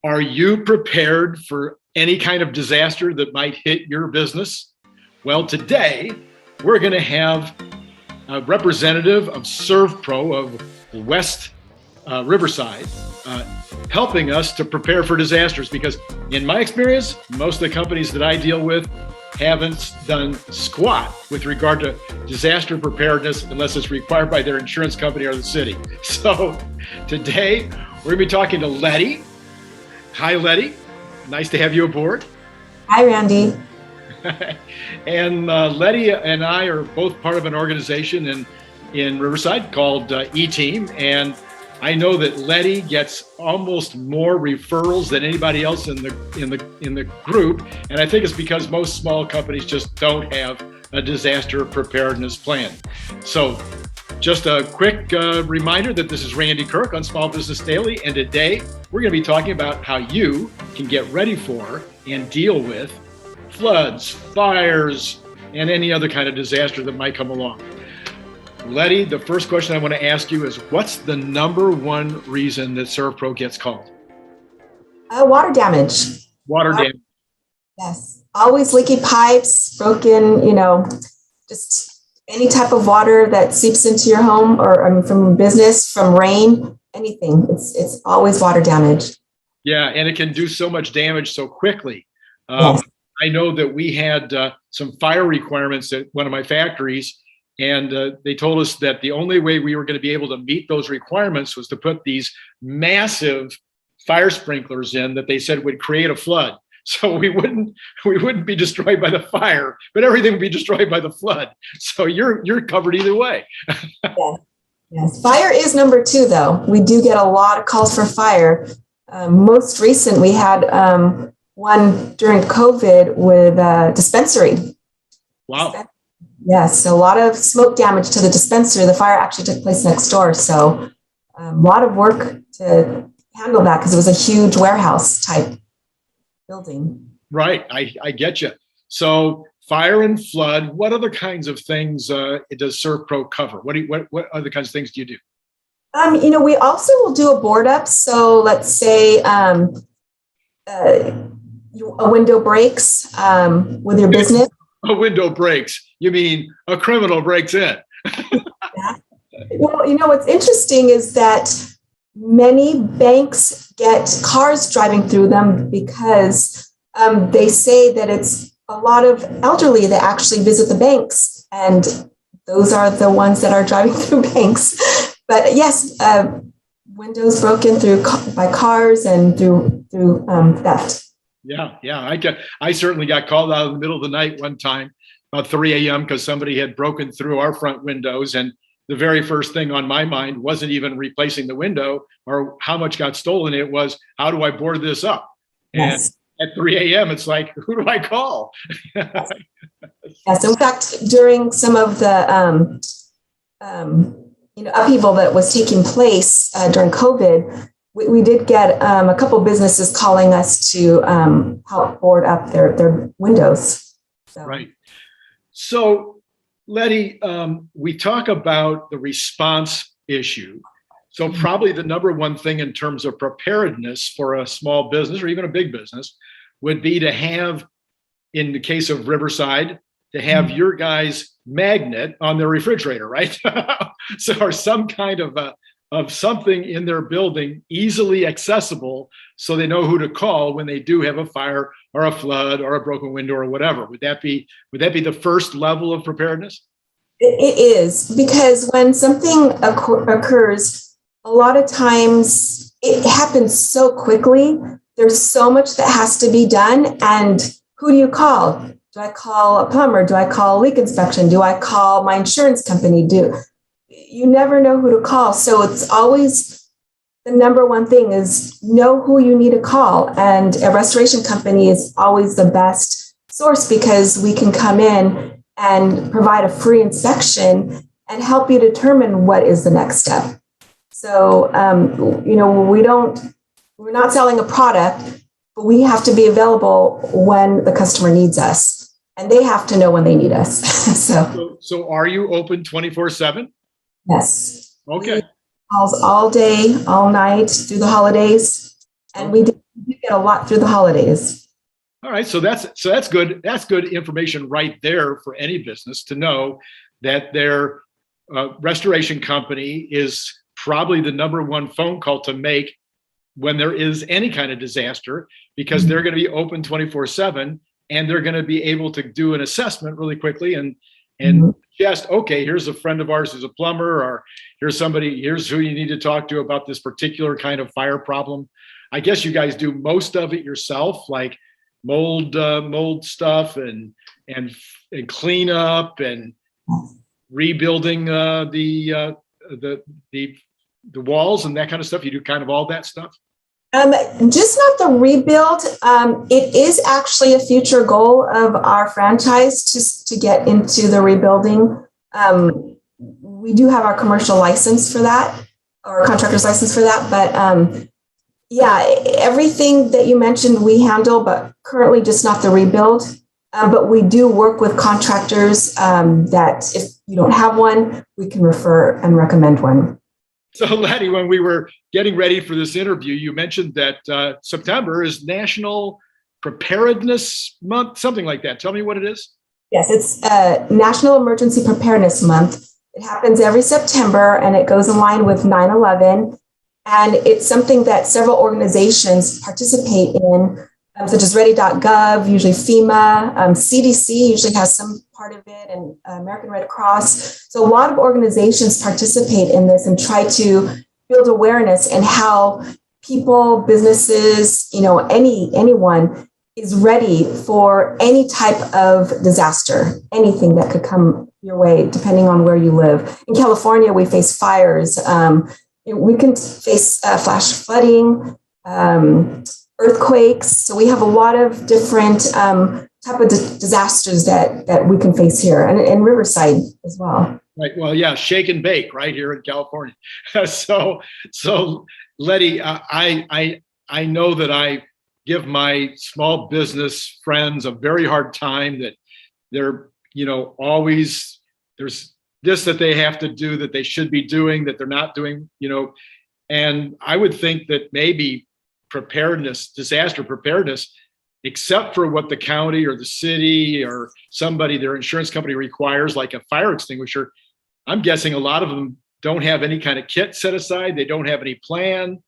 Are you prepared for any kind of disaster that might hit your business? Well, today we're going to have a representative of ServePro of West Riverside helping us to prepare for disasters, because in my experience, most of the companies that I deal with haven't done squat with regard to disaster preparedness unless it's required by their insurance company or the city. So today we're going to be talking to Letty. Hi, Letty. Nice to have you aboard. Hi, Randy. And Letty and I are both part of an organization in Riverside called E-Team. And I know that Letty gets almost more referrals than anybody else in the group. And I think it's because most small companies just don't have a disaster preparedness plan. So just a quick reminder that this is Randy Kirk on Small Business Daily. And today we're going to be talking about how you can get ready for and deal with floods, fires, and any other kind of disaster that might come along. Letty, the first question I want to ask you is, what's the number one reason that ServePro gets called? Water damage. Water damage. Yes. Always leaky pipes, broken, just any type of water that seeps into your home or from business, from rain, anything. It's always water damage. Yeah, and it can do so much damage so quickly. Yes. I know that we had some fire requirements at one of my factories, and they told us that the only way we were going to be able to meet those requirements was to put these massive fire sprinklers in that they said would create a flood. So we wouldn't be destroyed by the fire, but everything would be destroyed by the flood. So you're covered either way. Yes. Fire is number two, though. We do get a lot of calls for fire. Most recent, we had one during COVID with a dispensary. Wow. Yes, so a lot of smoke damage to the dispensary. The fire actually took place next door. So a lot of work to handle that because it was a huge warehouse type building. Right, I get you. So fire and flood, what other kinds of things does ServePro cover? What other kinds of things do you do? We also will do a board up. So let's say a window breaks with your business. A window breaks. You mean a criminal breaks in? Well, what's interesting is that many banks get cars driving through them because they say that it's a lot of elderly that actually visit the banks, and those are the ones that are driving through banks. But yes, windows broken through by cars and through theft. Yeah. I certainly got called out in the middle of the night one time, about 3 a.m., because somebody had broken through our front windows. And the very first thing on my mind wasn't even replacing the window or how much got stolen. It was, how do I board this up? Yes. And at 3 a.m., it's like, who do I call? Yes. In fact, during some of the upheaval that was taking place during COVID, we did get a couple businesses calling us to help board up their windows. So. Right. So, Letty, we talk about the response issue. So probably the number one thing in terms of preparedness for a small business or even a big business would be to have, in the case of Riverside, to have your guys' magnet on their refrigerator, right? So, or some kind of something in their building easily accessible so they know who to call when they do have a fire or a flood or a broken window or whatever. Would that be the first level of preparedness? It is, because when something occurs, a lot of times it happens so quickly. There's so much that has to be done. And who do you call? Do I call a plumber? Do I call leak inspection? Do I call my insurance company? You never know who to call. So it's always the number one thing is know who you need to call. And a restoration company is always the best source because we can come in and provide a free inspection and help you determine what is the next step. So, we're not selling a product, but we have to be available when the customer needs us, and they have to know when they need us. So are you open 24/7? Yes. Okay. Calls all day, all night through the holidays. And we did get a lot through the holidays. All right, so that's good. That's good information right there for any business to know that their restoration company is probably the number one phone call to make when there is any kind of disaster, because they're going to be open 24/7, and they're going to be able to do an assessment really quickly and just, okay, here's a friend of ours who's a plumber, or here's who you need to talk to about this particular kind of fire problem. I guess you guys do most of it yourself, like mold stuff and cleanup and rebuilding the walls and that kind of stuff. You do kind of all that stuff. Just not the rebuild. It is actually a future goal of our franchise to get into the rebuilding. We do have our commercial license for that, or contractor's license for that. But yeah, everything that you mentioned we handle, but currently just not the rebuild. But we do work with contractors that if you don't have one, we can refer and recommend one. So, Letty, when we were getting ready for this interview, you mentioned that September is National Preparedness Month, something like that. Tell me what it is. Yes, it's National Emergency Preparedness Month. It happens every September, and it goes in line with 9/11. And it's something that several organizations participate in, such as Ready.gov, usually FEMA, CDC usually has some part of it, and American Red Cross. So a lot of organizations participate in this and try to build awareness and how people, businesses, anyone is ready for any type of disaster, anything that could come your way, depending on where you live. In California, we face fires. We can face flash flooding, earthquakes. So we have a lot of different type of disasters that we can face here, and in Riverside as well. Right. Well, yeah, shake and bake right here in California. So Letty, I know that I give my small business friends a very hard time, that they're, always there's this that they have to do that they should be doing that they're not doing, and I would think that maybe disaster preparedness, except for what the county or the city or somebody, their insurance company requires, like a fire extinguisher, I'm guessing a lot of them don't have any kind of kit set aside. They don't have any plan.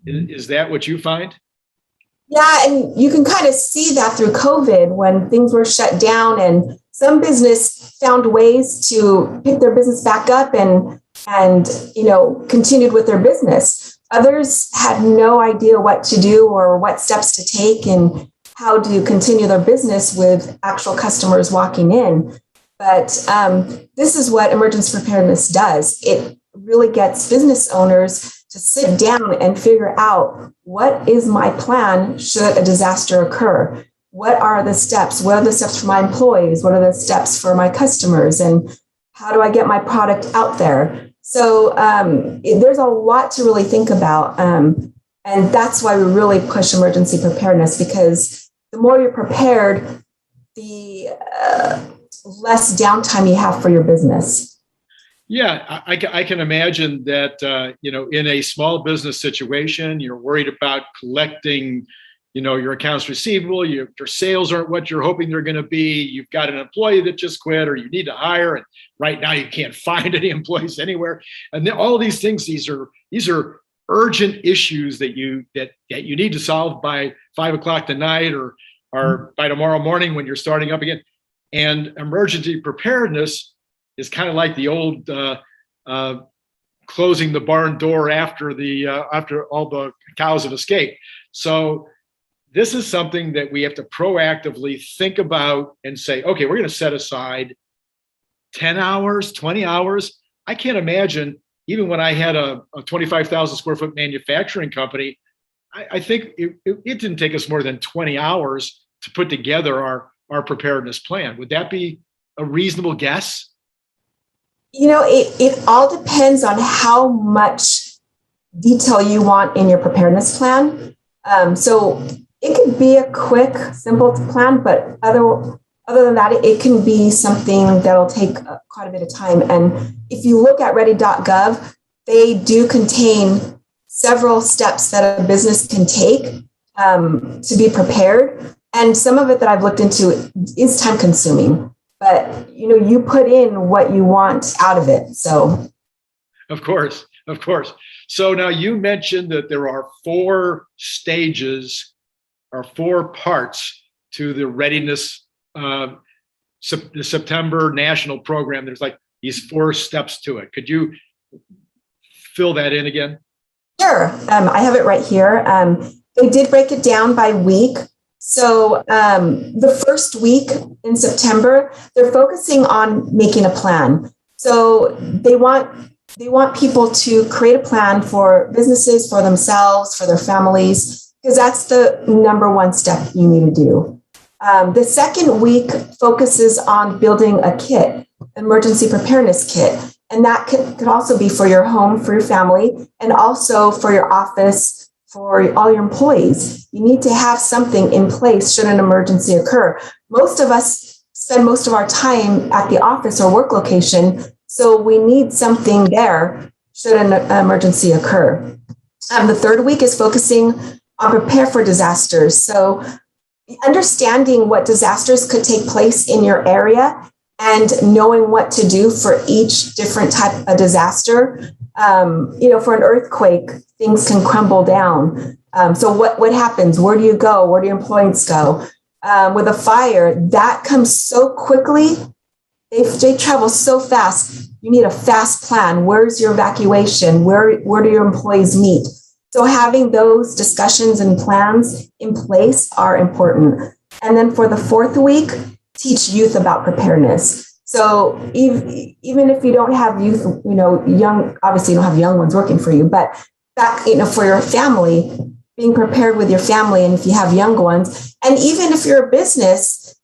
Is that what you find? Yeah, and you can kind of see that through COVID when things were shut down, and some business found ways to pick their business back up and continued with their business. Others had no idea what to do or what steps to take and how to continue their business with actual customers walking in. But this is what emergency preparedness does. It really gets business owners to sit down and figure out, what is my plan should a disaster occur? What are the steps? What are the steps for my employees? What are the steps for my customers? And how do I get my product out there? So there's a lot to really think about. And that's why we really push emergency preparedness, because the more you're prepared, the less downtime you have for your business. Yeah, I can imagine that, in a small business situation, you're worried about collecting, your accounts receivable, your sales aren't what you're hoping they're going to be. You've got an employee that just quit, or you need to hire, and right now you can't find any employees anywhere. And then all these things, these are urgent issues that you need to solve by 5 o'clock tonight or by tomorrow morning when you're starting up again. And emergency preparedness is kind of like the old closing the barn door after all the cows have escaped. So this is something that we have to proactively think about and say, okay, we're going to set aside 10 hours, 20 hours. I can't imagine, even when I had a 25,000 square foot manufacturing company, I think it didn't take us more than 20 hours to put together our preparedness plan. Would that be a reasonable guess? It all depends on how much detail you want in your preparedness plan. So it could be a quick, simple plan, but other than that, it can be something that'll take quite a bit of time. And if you look at ready.gov, they do contain several steps that a business can take to be prepared. And some of it that I've looked into is time consuming, but you put in what you want out of it. So, of course. So now you mentioned that there are 4 stages or 4 parts to the readiness, the September national program. There's like these 4 steps to it. Could you fill that in again? Sure. I have it right here. They did break it down by week. So the first week in September, they're focusing on making a plan. So they want people to create a plan for businesses, for themselves, for their families, because that's the number one step you need to do. The second week focuses on building a kit, emergency preparedness kit. And that could also be for your home, for your family, and also for your office, for all your employees. You need to have something in place should an emergency occur. Most of us spend most of our time at the office or work location, so we need something there should an emergency occur. The third week is focusing on prepare for disasters. So understanding what disasters could take place in your area and knowing what to do for each different type of disaster. For an earthquake, things can crumble down. So what happens? Where do you go? Where do your employees go? With a fire, that comes so quickly. They travel so fast. You need a fast plan. Where's your evacuation? Where do your employees meet? So having those discussions and plans in place are important. And then for the fourth week, teach youth about preparedness. So even if you don't have youth, young, obviously you don't have young ones working for you, but back, for your family, being prepared with your family, and if you have young ones, and even if you're a business,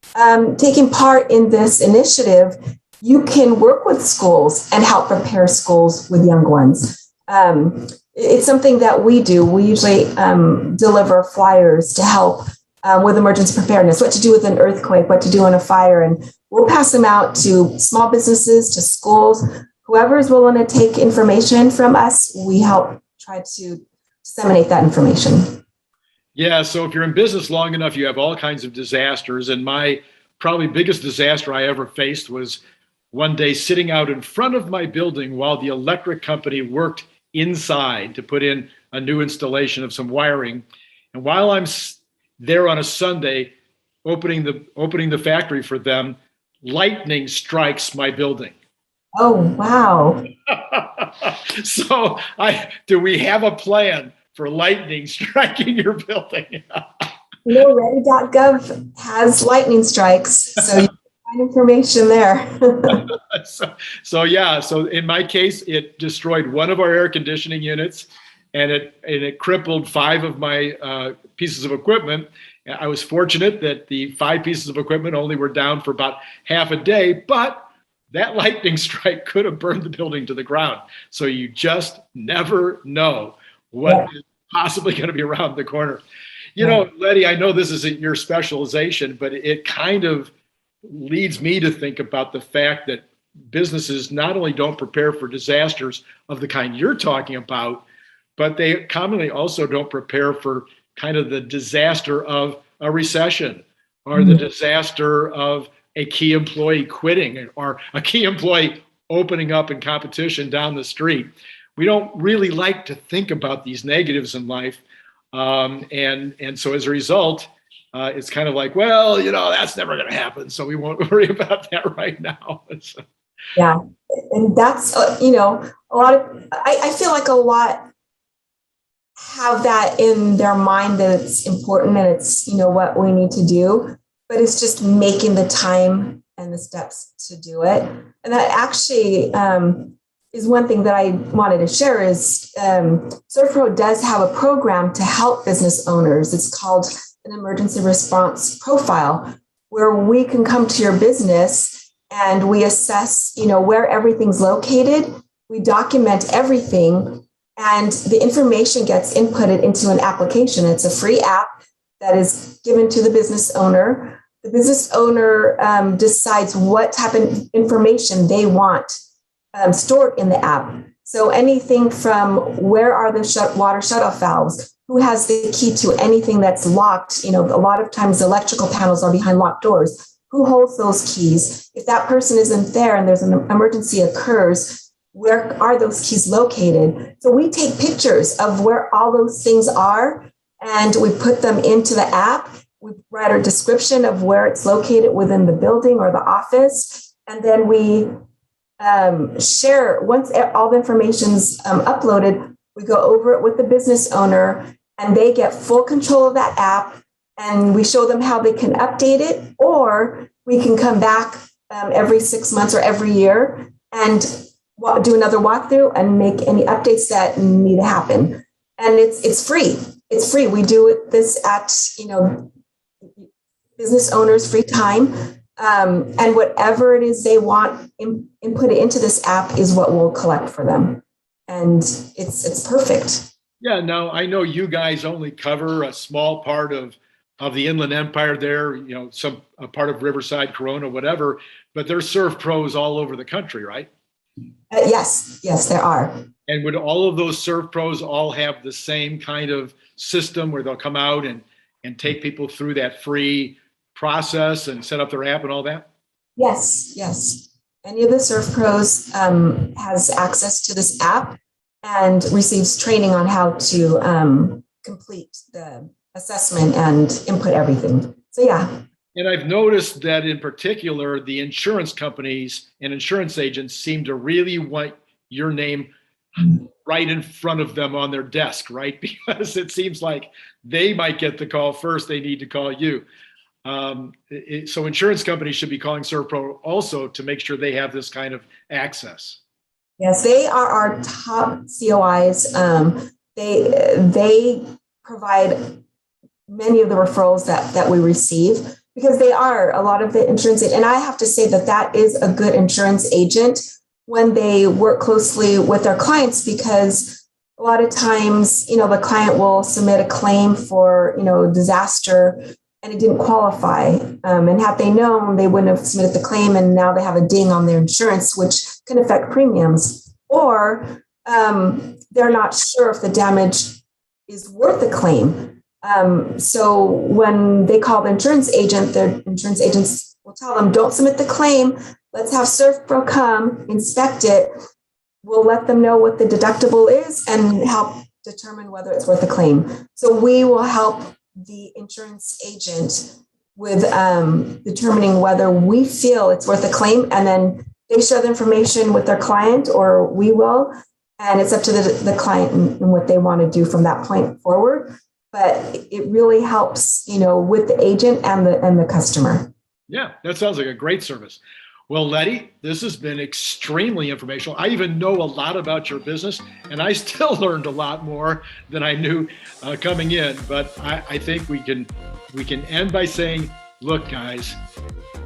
taking part in this initiative, you can work with schools and help prepare schools with young ones. It's something that we do. We usually deliver flyers to help with emergency preparedness, what to do with an earthquake, what to do in a fire. And we'll pass them out to small businesses, to schools, whoever is willing to take information from us. We help try to disseminate that information. Yeah. So if you're in business long enough, you have all kinds of disasters. And my probably biggest disaster I ever faced was one day sitting out in front of my building while the electric company worked inside to put in a new installation of some wiring. And while I'm there on a Sunday, opening the factory for them, lightning strikes my building. Oh, wow. So do we have a plan for lightning striking your building? Ready.gov has lightning strikes, so you can find information there. So in my case, it destroyed one of our air conditioning units, and it crippled 5 of my pieces of equipment. I was fortunate that the 5 pieces of equipment only were down for about half a day, but that lightning strike could have burned the building to the ground. So you just never know what is possibly going to be around the corner. Letty, I know this isn't your specialization, but it kind of leads me to think about the fact that businesses not only don't prepare for disasters of the kind you're talking about, but they commonly also don't prepare for kind of the disaster of a recession or the disaster of a key employee quitting or a key employee opening up in competition down the street. We don't really like to think about these negatives in life. And so as a result, it's kind of like, well, that's never going to happen. So we won't worry about that right now. Yeah. And that's, a lot of, I feel like a lot have that in their mind that it's important and it's, what we need to do, but it's just making the time and the steps to do it. And that actually is one thing that I wanted to share is ServePro does have a program to help business owners. It's called an emergency response profile, where we can come to your business and we assess, where everything's located. We document everything, and the information gets inputted into an application. It's a free app that is given to the business owner. The business owner decides what type of information they want stored in the app. So anything from where are the water shutoff valves? Who has the key to anything that's locked? A lot of times the electrical panels are behind locked doors. Who holds those keys? If that person isn't there and there's an emergency occurs, where are those keys located? So we take pictures of where all those things are and we put them into the app. We write a description of where it's located within the building or the office. And then we share, once all the information's uploaded, we go over it with the business owner and they get full control of that app, and we show them how they can update it, or we can come back every 6 months or every year and do another walkthrough and make any updates that need to happen. And it's free. It's free. We do this at, business owners' free time. And whatever it is they want input into this app is what we'll collect for them. And it's perfect. Yeah, now I know you guys only cover a small part of the Inland Empire there, a part of Riverside, Corona, whatever, but there's ServePros all over the country, right? Yes, there are. And would all of those ServePros all have the same kind of system where they'll come out and take people through that free process and set up their app and all that? Yes. Any of the ServePros has access to this app and receives training on how to complete the assessment and input everything. So yeah. And I've noticed that in particular, the insurance companies and insurance agents seem to really want your name right in front of them on their desk, right? Because it seems like they might get the call first. They need to call you. So insurance companies should be calling ServePro also to make sure they have this kind of access. Yes, they are our top COIs. They provide many of the referrals that we receive because they are a lot of the insurance. And I have to say that is a good insurance agent when they work closely with their clients, because a lot of times, the client will submit a claim for, disaster and it didn't qualify. And had they known, they wouldn't have submitted the claim, and now they have a ding on their insurance, which can affect premiums. Or they're not sure if the damage is worth the claim. So when they call the insurance agent, their insurance agents will tell them, don't submit the claim. Let's have ServePro come inspect it. We'll let them know what the deductible is and help determine whether it's worth the claim. So we will help the insurance agent with determining whether we feel it's worth a claim, and then they share the information with their client, or we will, and it's up to the client and what they want to do from that point forward. But it really helps, with the agent and the customer. Yeah, that sounds like a great service. Well, Letty, this has been extremely informational. I even know a lot about your business, and I still learned a lot more than I knew coming in. But I think we can end by saying, look, guys,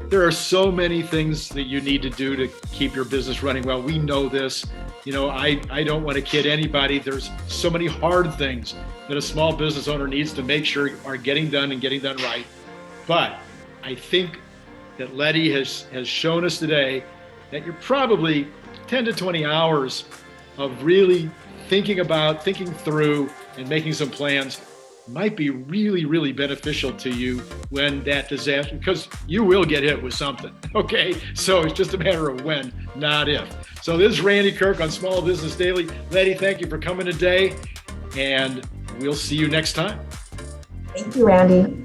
there are so many things that you need to do to keep your business running well. We know this. I don't want to kid anybody. There's so many hard things that a small business owner needs to make sure are getting done and getting done right. But I think that Letty has shown us today that you're probably 10 to 20 hours of really thinking through and making some plans might be really, really beneficial to you when that disaster, because you will get hit with something, okay? So it's just a matter of when, not if. So this is Randy Kirk on Small Business Daily. Letty, thank you for coming today, and we'll see you next time. Thank you, Randy.